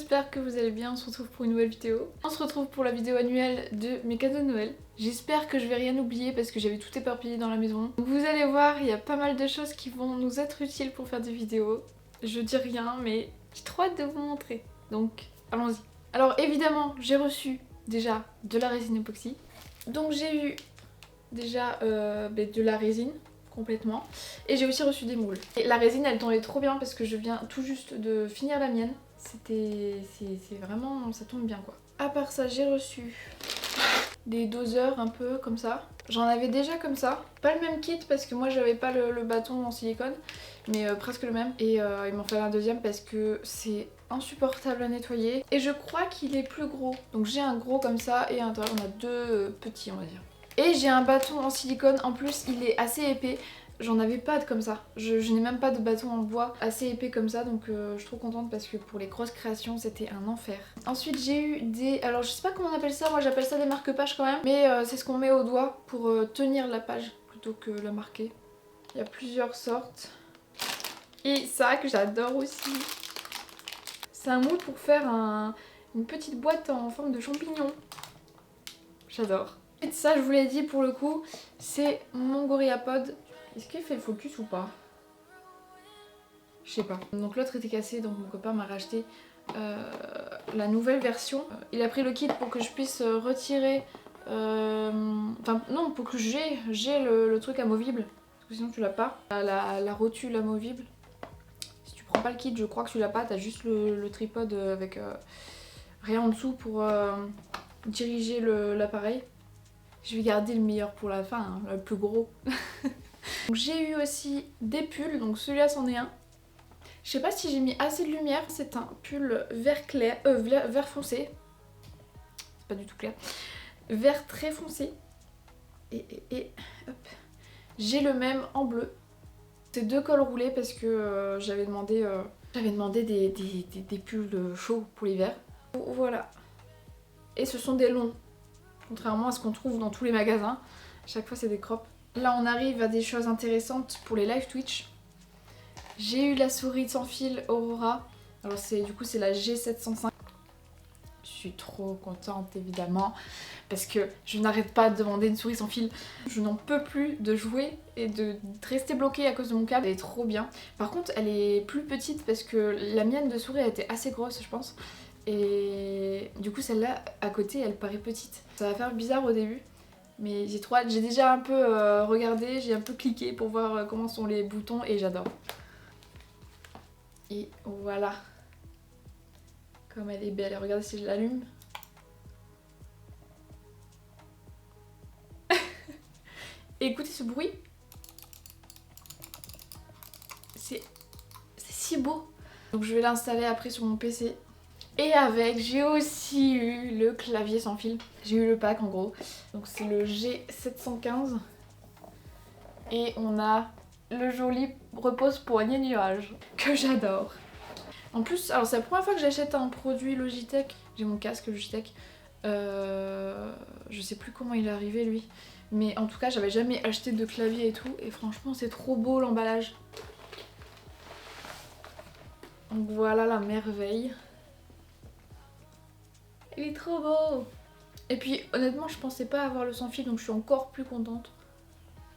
j'espère que vous allez bien, on se retrouve pour une nouvelle vidéo. On se retrouve pour la vidéo annuelle de mes cadeaux de Noël. J'espère que je vais rien oublier parce que j'avais tout éparpillé dans la maison. Donc vous allez voir, il y a pas mal de choses qui vont nous être utiles pour faire des vidéos. Je dis rien mais j'ai trop hâte de vous montrer. Donc allons-y. Alors évidemment j'ai reçu déjà de la résine époxy. Donc j'ai eu déjà de la résine complètement et j'ai aussi reçu des moules. Et la résine elle tombait trop bien parce que je viens tout juste de finir la mienne. C'est vraiment, ça tombe bien quoi. À part ça j'ai reçu des doseurs un peu comme ça. J'en avais déjà comme ça. Pas le même kit parce que moi j'avais pas le bâton en silicone, mais presque le même. Et il m'en fallait un deuxième parce que c'est insupportable à nettoyer. Et je crois qu'il est plus gros. Donc j'ai un gros comme ça et à l'intérieur on a deux petits on va dire. Et j'ai un bâton en silicone, en plus il est assez épais. J'en avais pas de comme ça. Je n'ai même pas de bâton en bois assez épais comme ça, donc je suis trop contente parce que pour les grosses créations c'était un enfer. Ensuite j'ai eu des... alors je sais pas comment on appelle ça, moi j'appelle ça des marque-pages quand même, mais c'est ce qu'on met au doigt pour tenir la page plutôt que la marquer. Il y a plusieurs sortes. Et ça que j'adore aussi. C'est un moule pour faire une petite boîte en forme de champignon. J'adore. Et ça je vous l'ai dit pour le coup, c'est mon GorillaPod. Est-ce qu'il fait focus ou pas? Je sais pas. Donc l'autre était cassé, donc mon copain m'a racheté la nouvelle version. Il a pris le kit pour que je puisse retirer... Enfin non, pour que j'ai le truc amovible. Parce que sinon tu l'as pas. La rotule amovible. Si tu prends pas le kit, je crois que tu l'as pas. T'as juste le tripode avec rien en dessous pour diriger l'appareil. Je vais garder le meilleur pour la fin, hein, le plus gros. J'ai eu aussi des pulls, donc celui-là c'en est un. Je sais pas si j'ai mis assez de lumière, c'est un pull vert clair, vert foncé. C'est pas du tout clair. Vert très foncé. Et hop. J'ai le même en bleu. C'est deux cols roulés parce que j'avais demandé des pulls chauds pour l'hiver. Voilà. Et ce sont des longs. Contrairement à ce qu'on trouve dans tous les magasins. Chaque fois c'est des crops. Là on arrive à des choses intéressantes pour les live Twitch. J'ai eu la souris sans fil Aurora. Alors du coup c'est la G705. Je suis trop contente évidemment parce que je n'arrête pas de demander une souris sans fil. Je n'en peux plus de jouer et de rester bloquée à cause de mon câble. Elle est trop bien. Par contre elle est plus petite parce que la mienne de souris a été assez grosse je pense. Et du coup celle-là à côté elle paraît petite. Ça va faire bizarre au début. Mais j'ai trop hâte, j'ai déjà un peu regardé, j'ai un peu cliqué pour voir comment sont les boutons et j'adore. Et voilà. Comme elle est belle, regardez si je l'allume. Écoutez ce bruit. C'est si beau. Donc je vais l'installer après sur mon PC. Et avec, j'ai aussi eu le clavier sans fil. J'ai eu le pack en gros. Donc c'est le G715. Et on a le joli repose-poignet nuage que j'adore. En plus, alors c'est la première fois que j'achète un produit Logitech. J'ai mon casque Logitech. Je sais plus comment il est arrivé lui. Mais en tout cas, j'avais jamais acheté de clavier et tout. Et franchement, c'est trop beau l'emballage. Donc voilà la merveille. Il est trop beau. Et puis honnêtement je pensais pas avoir le sans fil donc je suis encore plus contente.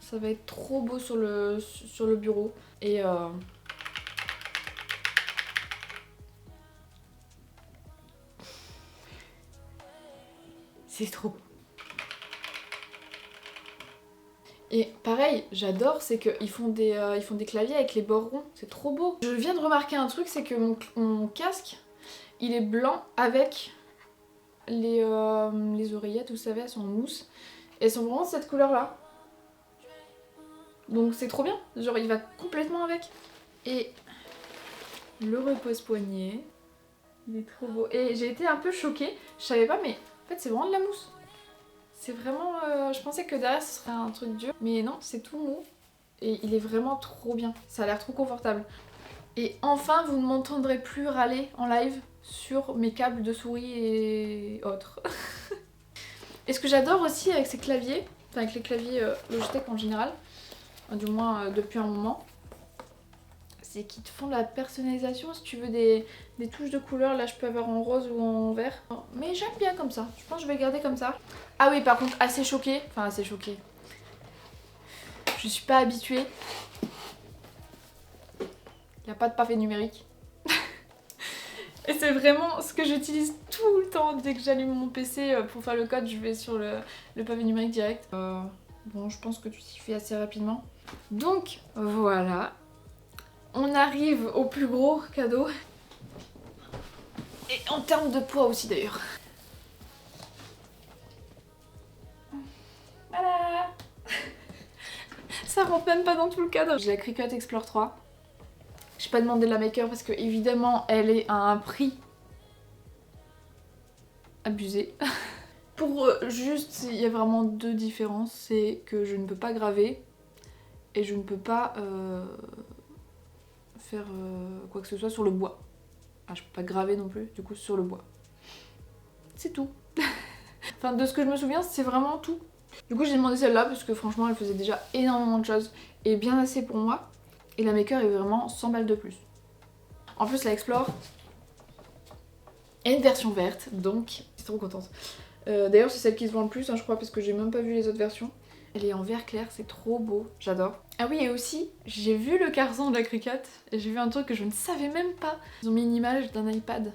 Ça va être trop beau sur le bureau. Et c'est trop beau. Et pareil, j'adore, c'est qu'ils font des claviers avec les bords ronds. C'est trop beau. Je viens de remarquer un truc, c'est que mon casque, il est blanc avec les oreillettes, vous savez, elles sont en mousse. Et elles sont vraiment de cette couleur-là. Donc c'est trop bien. Genre il va complètement avec. Et le repose-poignet. Il est trop beau. Et j'ai été un peu choquée. Je savais pas, mais en fait c'est vraiment de la mousse. C'est vraiment... je pensais que derrière ce serait un truc dur. Mais non, c'est tout mou. Et il est vraiment trop bien. Ça a l'air trop confortable. Et enfin, vous ne m'entendrez plus râler en live sur mes câbles de souris et autres. Et ce que j'adore aussi avec ces claviers, enfin avec les claviers Logitech en général, du moins depuis un moment, et qui te font de la personnalisation. Si tu veux des touches de couleur, là je peux avoir en rose ou en vert. Mais j'aime bien comme ça, je pense que je vais garder comme ça. Ah oui, par contre assez choquée, enfin assez choquée. Je suis pas habituée. Il n'y a pas de pavé numérique. Et c'est vraiment ce que j'utilise tout le temps. Dès que j'allume mon PC pour faire le code, je vais sur le pavé numérique direct. Bon, je pense que tu t'y fais assez rapidement. Donc voilà. On arrive au plus gros cadeau. Et en termes de poids aussi d'ailleurs. Voilà. Ça rentre même pas dans tout le cadre. J'ai la Cricut Explore 3. J'ai pas demandé de la maker parce que évidemment elle est à un prix abusé. Pour juste, il y a vraiment deux différences. C'est que je ne peux pas graver et je ne peux pas faire quoi que ce soit sur le bois. Ah, je peux pas graver non plus, du coup sur le bois. C'est tout. Enfin, de ce que je me souviens, c'est vraiment tout. Du coup j'ai demandé celle-là parce que franchement elle faisait déjà énormément de choses et bien assez pour moi. Et la maker est vraiment 100 balles de plus. En plus la Explore, il y a une version verte, donc je suis trop contente. D'ailleurs c'est celle qui se vend le plus, hein, je crois, parce que j'ai même pas vu les autres versions. Elle est en vert clair, c'est trop beau, j'adore. Ah oui, et aussi, j'ai vu le carton de la Cricut et j'ai vu un truc que je ne savais même pas. Ils ont mis une image d'un iPad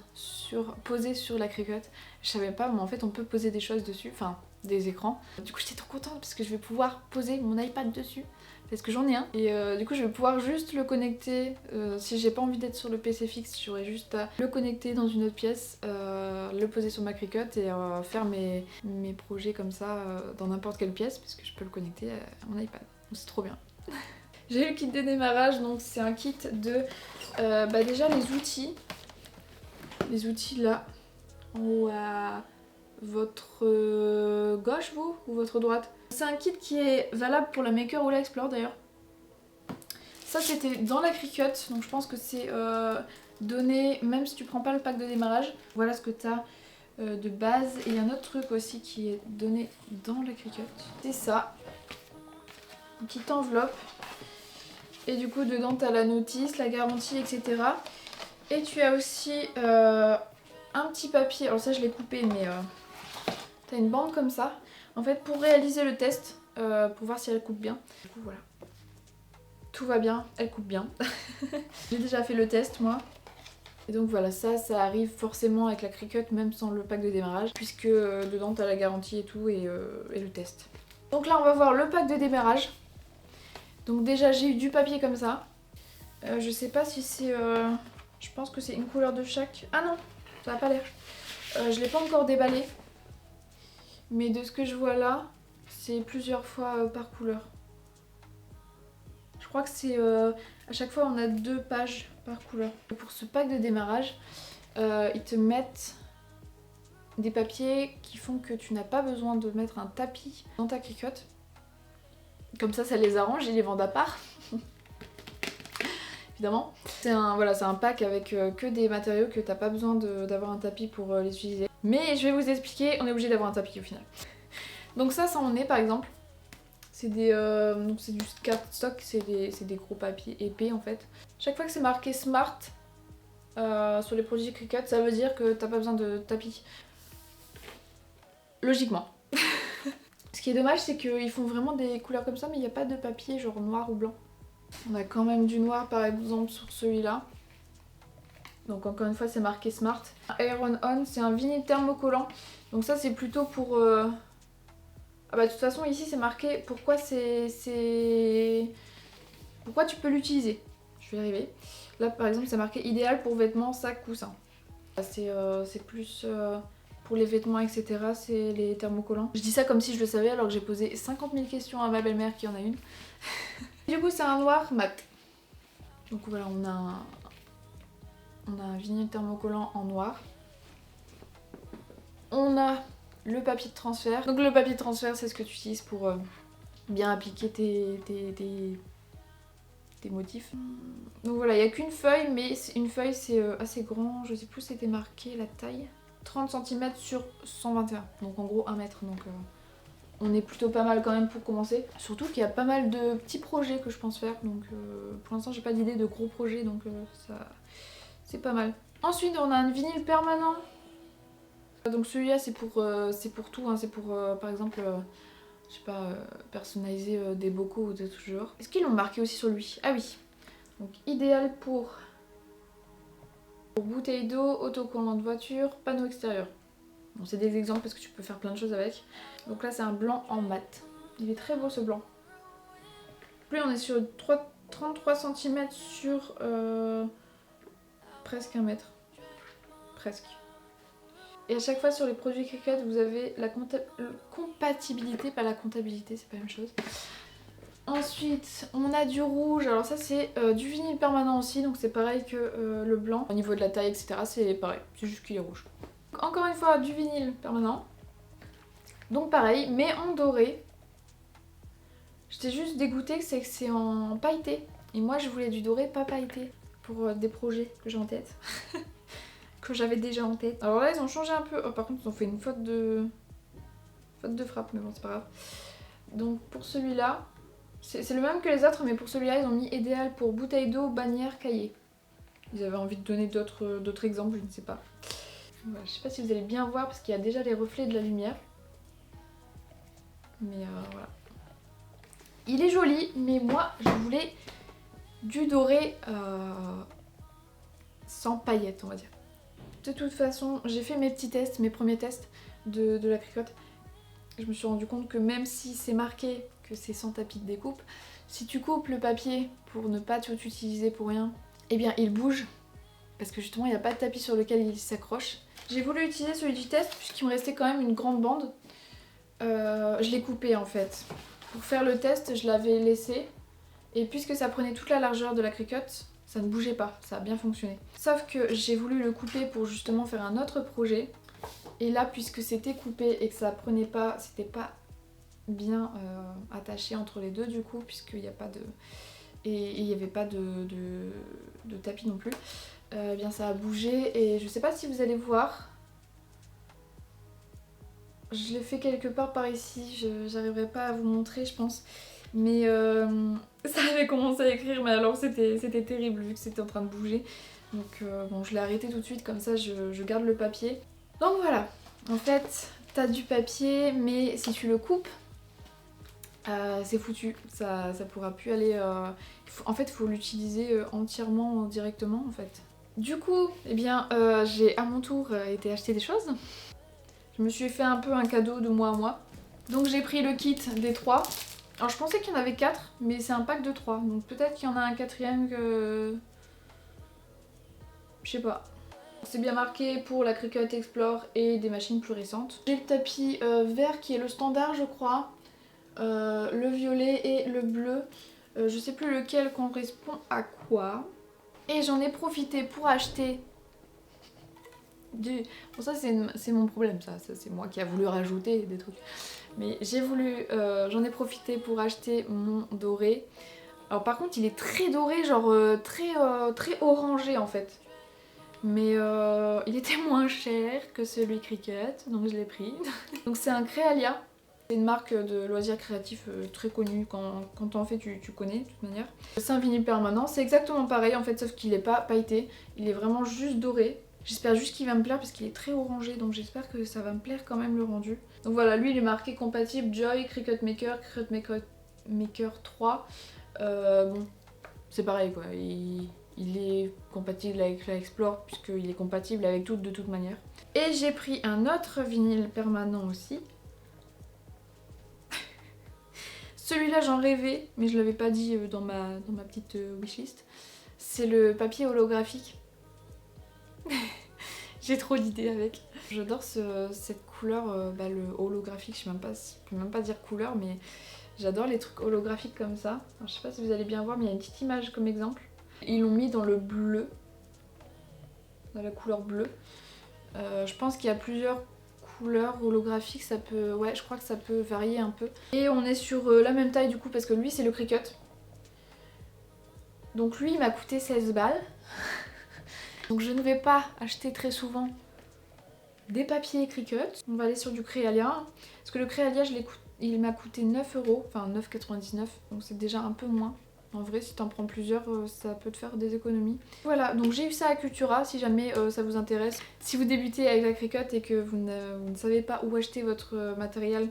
posé sur la Cricut. Je savais pas, mais en fait on peut poser des choses dessus, enfin des écrans. Du coup j'étais trop contente parce que je vais pouvoir poser mon iPad dessus. Parce que j'en ai un et du coup je vais pouvoir juste le connecter, si j'ai pas envie d'être sur le PC fixe, j'aurais juste à le connecter dans une autre pièce, le poser sur ma Cricut et faire mes projets comme ça dans n'importe quelle pièce parce que je peux le connecter à mon iPad. Donc c'est trop bien. J'ai eu le kit de démarrage, donc c'est un kit de déjà les outils là en haut à votre gauche vous ou votre droite. C'est un kit qui est valable pour la Maker ou la Explore d'ailleurs. Ça c'était dans la Cricut, donc je pense que c'est donné même si tu prends pas le pack de démarrage. Voilà ce que tu as de base. Et il y a un autre truc aussi qui est donné dans la Cricut. C'est ça. Une petite enveloppe. Et du coup dedans tu as la notice, la garantie, etc. Et tu as aussi un petit papier. Alors ça je l'ai coupé mais tu as une bande comme ça. En fait, pour réaliser le test, pour voir si elle coupe bien. Du coup, voilà. Tout va bien, elle coupe bien. J'ai déjà fait le test, moi. Et donc voilà, ça arrive forcément avec la Cricut, même sans le pack de démarrage, puisque dedans, t'as la garantie et tout, et le test. Donc là, on va voir le pack de démarrage. Donc déjà, j'ai eu du papier comme ça. Je sais pas si c'est... je pense que c'est une couleur de chaque... Ah non, ça n'a pas l'air. Je l'ai pas encore déballé. Mais de ce que je vois là, c'est plusieurs fois par couleur. Je crois que c'est... à chaque fois, on a 2 pages par couleur. Et pour ce pack de démarrage, ils te mettent des papiers qui font que tu n'as pas besoin de mettre un tapis dans ta Cricut. Comme ça les arrange, ils les vendent à part. Évidemment. C'est un pack avec que des matériaux que t'as pas besoin d'avoir un tapis pour les utiliser. Mais je vais vous expliquer, on est obligé d'avoir un tapis au final. Donc ça en est par exemple. C'est du cardstock, c'est des gros papiers épais en fait. Chaque fois que c'est marqué Smart sur les produits Cricut, ça veut dire que t'as pas besoin de tapis. Logiquement. Ce qui est dommage, c'est qu'ils font vraiment des couleurs comme ça, mais il n'y a pas de papier genre noir ou blanc. On a quand même du noir par exemple sur celui-là. Donc encore une fois c'est marqué Smart. Iron On, c'est un vinyle thermocollant. Donc ça c'est plutôt pour... Ah bah de toute façon ici c'est marqué pourquoi pourquoi tu peux l'utiliser. Je vais y arriver. Là par exemple c'est marqué idéal pour vêtements, sacs, coussins. C'est plus... pour les vêtements, etc., c'est les thermocollants. Je dis ça comme si je le savais alors que j'ai posé 50 000 questions à ma belle-mère qui en a une. Du coup, c'est un noir mat. Donc voilà, on a un vinyle thermocollant en noir. On a le papier de transfert. Donc le papier de transfert, c'est ce que tu utilises pour bien appliquer tes motifs. Donc voilà, il n'y a qu'une feuille, mais une feuille c'est assez grand. Je sais plus où c'était marqué la taille. 30 cm sur 121, donc en gros 1 mètre, donc on est plutôt pas mal quand même pour commencer. Surtout qu'il y a pas mal de petits projets que je pense faire, donc pour l'instant j'ai pas d'idée de gros projets, donc ça c'est pas mal. Ensuite on a un vinyle permanent. Donc celui-là c'est pour tout, hein. C'est pour par exemple, je sais pas, personnaliser des bocaux ou des trucs du genre. Est-ce qu'ils l'ont marqué aussi sur lui? Ah oui. Donc idéal pour bouteille d'eau, autocollant de voiture, panneau extérieur. Bon, c'est des exemples parce que tu peux faire plein de choses avec. Donc là c'est un blanc en mat. Il est très beau ce blanc. Puis on est sur 33 cm sur presque 1 mètre. Presque. Et à chaque fois sur les produits Cricut vous avez la compatibilité, pas la comptabilité, c'est pas la même chose. Ensuite on a du rouge, alors ça c'est du vinyle permanent aussi, donc c'est pareil que le blanc. Au niveau de la taille etc c'est pareil, c'est juste qu'il est rouge. Donc, encore une fois du vinyle permanent, donc pareil mais en doré. J'étais juste dégoûtée que c'est en pailleté, et moi je voulais du doré pas pailleté pour des projets que j'ai en tête. Que j'avais déjà en tête. Alors là ils ont changé un peu, oh, par contre ils ont fait une faute de frappe, mais bon c'est pas grave. Donc pour celui-là, c'est le même que les autres, mais pour celui-là ils ont mis idéal pour bouteille d'eau, bannière, cahier. Ils avaient envie de donner d'autres exemples, je ne sais pas. Voilà, je sais pas si vous allez bien voir parce qu'il y a déjà les reflets de la lumière. Mais voilà. Il est joli, mais moi je voulais du doré sans paillettes on va dire. De toute façon, j'ai fait mes petits tests, mes premiers tests de la Cricut. Je me suis rendu compte que même si c'est marqué que c'est sans tapis de découpe, si tu coupes le papier pour ne pas tout utiliser pour rien, eh bien il bouge. Parce que justement il n'y a pas de tapis sur lequel il s'accroche. J'ai voulu utiliser celui du test puisqu'il me restait quand même une grande bande. Je l'ai coupé en fait. Pour faire le test, je l'avais laissé. Et puisque ça prenait toute la largeur de la Cricut, ça ne bougeait pas, ça a bien fonctionné. Sauf que j'ai voulu le couper pour justement faire un autre projet. Et là, puisque c'était coupé et que ça prenait pas, c'était pas bien attaché entre les deux du coup, puisqu'il n'y a pas de... Et il n'y avait pas de tapis non plus. Eh bien ça a bougé et je sais pas si vous allez voir. Je l'ai fait quelque part par ici, j'arriverai pas à vous montrer je pense. Mais ça avait commencé à écrire, mais alors c'était terrible vu que c'était en train de bouger. Donc bon, je l'ai arrêté tout de suite, comme ça je garde le papier. Donc voilà, en fait t'as du papier, mais si tu le coupes, c'est foutu. Ça pourra plus aller... En fait il faut l'utiliser entièrement directement en fait. Du coup, eh bien j'ai à mon tour été acheter des choses. Je me suis fait un peu un cadeau de moi à moi. Donc j'ai pris le kit des 3. Alors je pensais qu'il y en avait 4, mais c'est un pack de 3. Donc peut-être qu'il y en a un quatrième que... Je sais pas. C'est bien marqué pour la Cricut Explore et des machines plus récentes. J'ai le tapis vert qui est le standard je crois. Le violet et le bleu. Je sais plus lequel correspond à quoi. Et j'en ai profité pour acheter... Bon ça c'est mon problème, ça c'est moi qui a voulu rajouter des trucs. Mais j'ai voulu, j'en ai profité pour acheter mon doré. Alors par contre il est très doré, genre très orangé en fait. Mais il était moins cher que celui Cricut, donc je l'ai pris. Donc c'est un Créalia. C'est une marque de loisirs créatifs très connue, quand t'en fais tu connais de toute manière. C'est un vinyle permanent, c'est exactement pareil en fait, sauf qu'il n'est pas pailleté, il est vraiment juste doré. J'espère juste qu'il va me plaire parce qu'il est très orangé, donc j'espère que ça va me plaire quand même le rendu. Donc voilà, lui il est marqué compatible Joy, Cricut Maker, Cricut Maker 3. Bon, c'est pareil quoi, il est compatible avec la Explore puisqu'il est compatible avec tout de toute manière. Et j'ai pris un autre vinyle permanent aussi. Celui-là j'en rêvais, mais je l'avais pas dit dans ma petite wishlist. C'est le papier holographique. J'ai trop d'idées avec. J'adore cette couleur, le holographique, je peux même pas dire couleur, mais j'adore les trucs holographiques comme ça. Alors, je sais pas si vous allez bien voir, mais il y a une petite image comme exemple. Ils l'ont mis dans le bleu, dans la couleur bleue. Je pense qu'il y a plusieurs couleurs holographiques, ça peut... Ouais, je crois que ça peut varier un peu. Et on est sur la même taille du coup, parce que lui c'est le Cricut. Donc lui il m'a coûté 16 balles. Donc je ne vais pas acheter très souvent des papiers Cricut. On va aller sur du Créalia. Parce que le Créalia je Il m'a coûté 9 €, enfin 9,99 €, donc c'est déjà un peu moins. En vrai, si t'en prends plusieurs, ça peut te faire des économies. Voilà, donc j'ai eu ça à Cultura, si jamais ça vous intéresse. Si vous débutez avec la Cricut et que vous ne savez pas où acheter votre matériel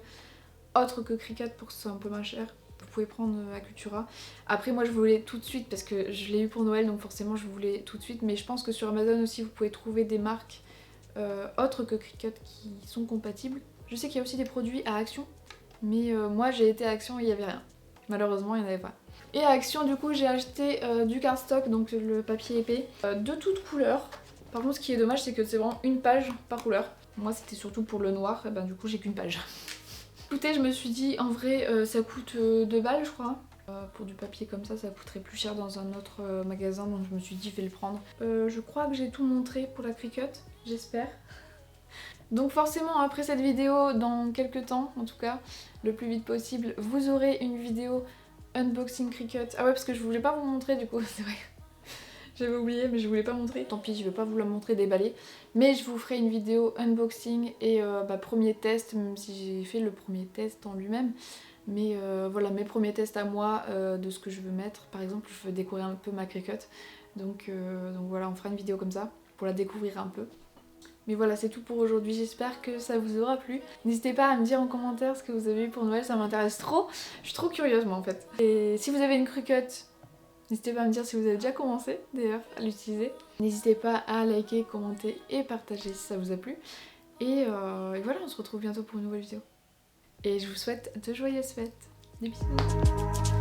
autre que Cricut pour que ce soit un peu moins cher, vous pouvez prendre à Cultura. Après, moi je voulais tout de suite parce que je l'ai eu pour Noël, donc forcément je voulais tout de suite. Mais je pense que sur Amazon aussi, vous pouvez trouver des marques autres que Cricut qui sont compatibles. Je sais qu'il y a aussi des produits à Action, mais moi j'ai été à Action et il n'y avait rien. Malheureusement, il n'y en avait pas. Et à Action, du coup, j'ai acheté du cardstock, donc le papier épais, de toutes couleurs. Par contre, ce qui est dommage, c'est que c'est vraiment une page par couleur. Moi, c'était surtout pour le noir, et ben du coup, j'ai qu'une page. Écoutez, je me suis dit, en vrai, ça coûte 2 balles, je crois. Pour du papier comme ça coûterait plus cher dans un autre magasin, donc je me suis dit, je vais le prendre. Je crois que j'ai tout montré pour la Cricut, j'espère. Donc forcément, après cette vidéo, dans quelques temps, en tout cas, le plus vite possible, vous aurez une vidéo unboxing Cricut. Ah ouais, parce que je voulais pas vous montrer du coup, c'est vrai. J'avais oublié, mais je voulais pas montrer. Tant pis, je vais pas vous la montrer déballée. Mais je vous ferai une vidéo unboxing et premier test, même si j'ai fait le premier test en lui-même. Mais voilà, mes premiers tests à moi de ce que je veux mettre. Par exemple, je veux découvrir un peu ma Cricut. Donc voilà, on fera une vidéo comme ça pour la découvrir un peu. Mais voilà, c'est tout pour aujourd'hui, j'espère que ça vous aura plu. N'hésitez pas à me dire en commentaire ce que vous avez eu pour Noël, ça m'intéresse trop. Je suis trop curieuse moi en fait. Et si vous avez une Cricut, n'hésitez pas à me dire si vous avez déjà commencé d'ailleurs à l'utiliser. N'hésitez pas à liker, commenter et partager si ça vous a plu. Et voilà, on se retrouve bientôt pour une nouvelle vidéo. Et je vous souhaite de joyeuses fêtes. Des bisous.